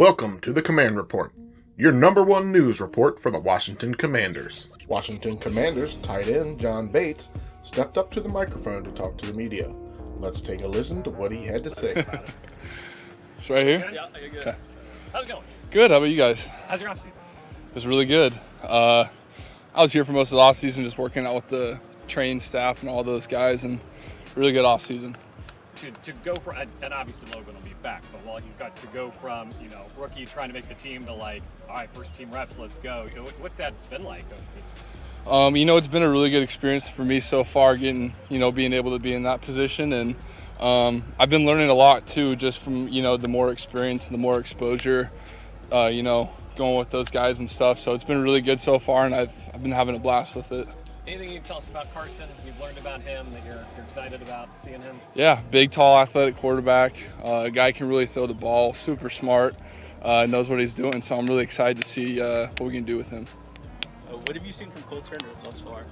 Welcome to the Command Report, your number one news report for the Washington Commanders. Washington Commanders tight end John Bates stepped up to the microphone to talk to the media. Let's take a listen to what he had to say. It's right here? Yeah, you're good. Okay. How's it going? Good. How about you guys? How's your off season? It was really good. I was here for most of the off season, just working out with the trained staff and all those guys, and really good off season. To go for, and obviously Logan will be back, but while he's got to go from, rookie trying to make the team to like, all right, first team reps, let's go. What's that been like? It's been a really good experience for me so far, getting, being able to be in that position. And I've been learning a lot too, just from, the more experience and the more exposure, going with those guys and stuff. So it's been really good so far, and I've been having a blast with it. Anything you can tell us about Carson, you've learned about him, that you're excited about seeing him? Yeah, big, tall, athletic quarterback. A guy can really throw the ball, super smart, knows what he's doing. So I'm really excited to see what we can do with him. What have you seen from Cole Turner thus far?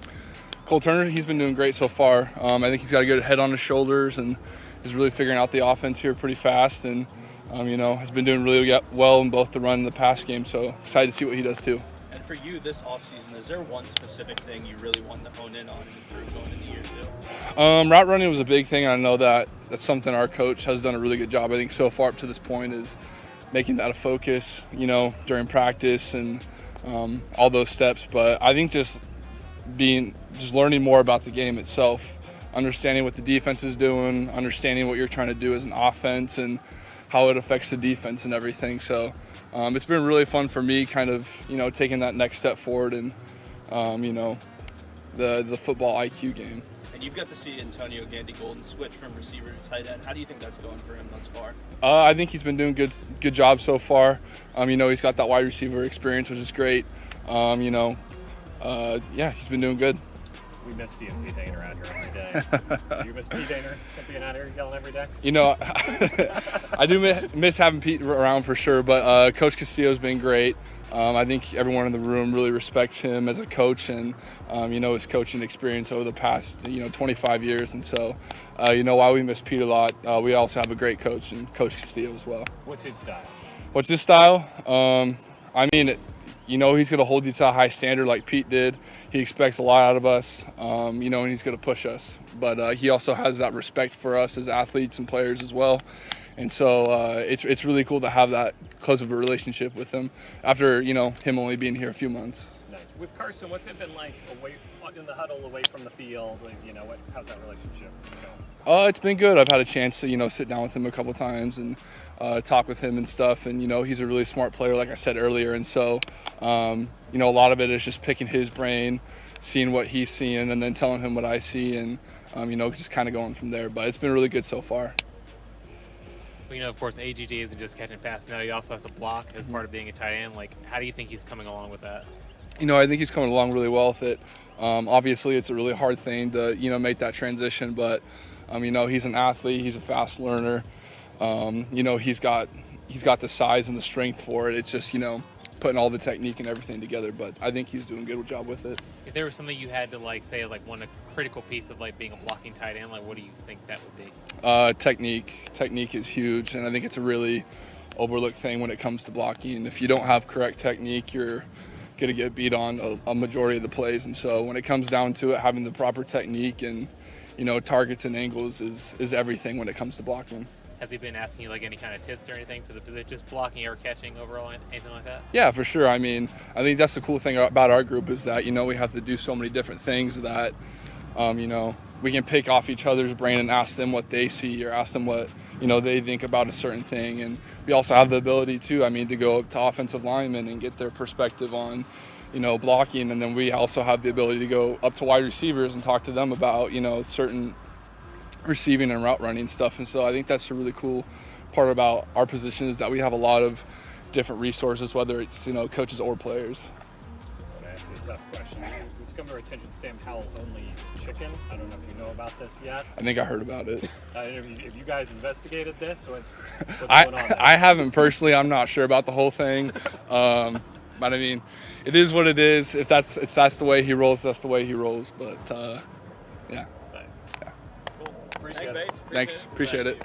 Cole Turner, he's been doing great so far. I think he's got a good head on his shoulders and is really figuring out the offense here pretty fast. And, has been doing really well in both the run and the pass game. So excited to see what he does too. And for you this offseason, is there one specific thing you really want to hone in on and improve going into year two? Route running was a big thing. I know that's something our coach has done a really good job. I think so far up to this point is making that a focus, during practice and all those steps. But I think just learning more about the game itself, understanding what the defense is doing, understanding what you're trying to do as an offense and how it affects the defense and everything. So it's been really fun for me kind of, taking that next step forward and, the football IQ game. And you've got to see Antonio Gandy-Golden switch from receiver to tight end. How do you think that's going for him thus far? I think he's been doing good job so far. He's got that wide receiver experience, which is great. He's been doing good. We miss seeing Pete Daner out here every day. Do you miss Pete Daner being out here yelling every day? I do miss having Pete around for sure, but Coach Castillo's been great. I think everyone in the room really respects him as a coach and, his coaching experience over the past, 25 years. And so, while we miss Pete a lot, we also have a great coach and Coach Castillo as well. What's his style? He's going to hold you to a high standard like Pete did. He expects a lot out of us, and he's going to push us. But he also has that respect for us as athletes and players as well. And so it's really cool to have that close of a relationship with him after, him only being here a few months. Nice. With Carson, what's it been like away in the huddle, away from the field? How's that relationship going? It's been good. I've had a chance to, sit down with him a couple times and talk with him and stuff. And, he's a really smart player, like I said earlier. And so, a lot of it is just picking his brain, seeing what he's seeing, and then telling him what I see and, just kind of going from there. But it's been really good so far. Well, of course, AGG isn't just catching pass. Now he also has to block as part of being a tight end. How do you think he's coming along with that? I think he's coming along really well with it. Obviously, it's a really hard thing to, make that transition. But, he's an athlete. He's a fast learner. He's got the size and the strength for it. It's just, putting all the technique and everything together. But I think he's doing a good job with it. If there was something you had to, say, one critical piece of, being a blocking tight end, what do you think that would be? Technique. Technique is huge, and I think it's a really overlooked thing when it comes to blocking. If you don't have correct technique, you're going to get beat on a majority of the plays. And so when it comes down to it, having the proper technique and, targets and angles is everything when it comes to blocking. Has he been asking you, any kind of tips or anything for the position, just blocking or catching overall, anything like that? Yeah, for sure. I think that's the cool thing about our group is that, we have to do so many different things that, we can pick off each other's brain and ask them what they see or ask them what, they think about a certain thing. And we also have the ability to go up to offensive linemen and get their perspective on, blocking. And then we also have the ability to go up to wide receivers and talk to them about, certain receiving and route running stuff. And so I think that's a really cool part about our position is that we have a lot of different resources, whether it's, coaches or players. I'm going to ask you a tough question. It's come to our attention Sam Howell only eats chicken. I don't know if you know about this yet. I think I heard about it. Have you guys investigated this? What's going on there? I haven't personally. I'm not sure about the whole thing. But it is what it is. If that's the way he rolls, that's the way he rolls. But yeah. Nice. Yeah. Cool. Appreciate it. Thanks. Appreciate it.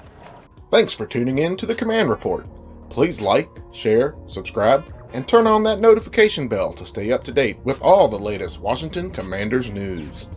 Thanks for tuning in to the Command Report. Please like, share, subscribe, and turn on that notification bell to stay up to date with all the latest Washington Commanders news.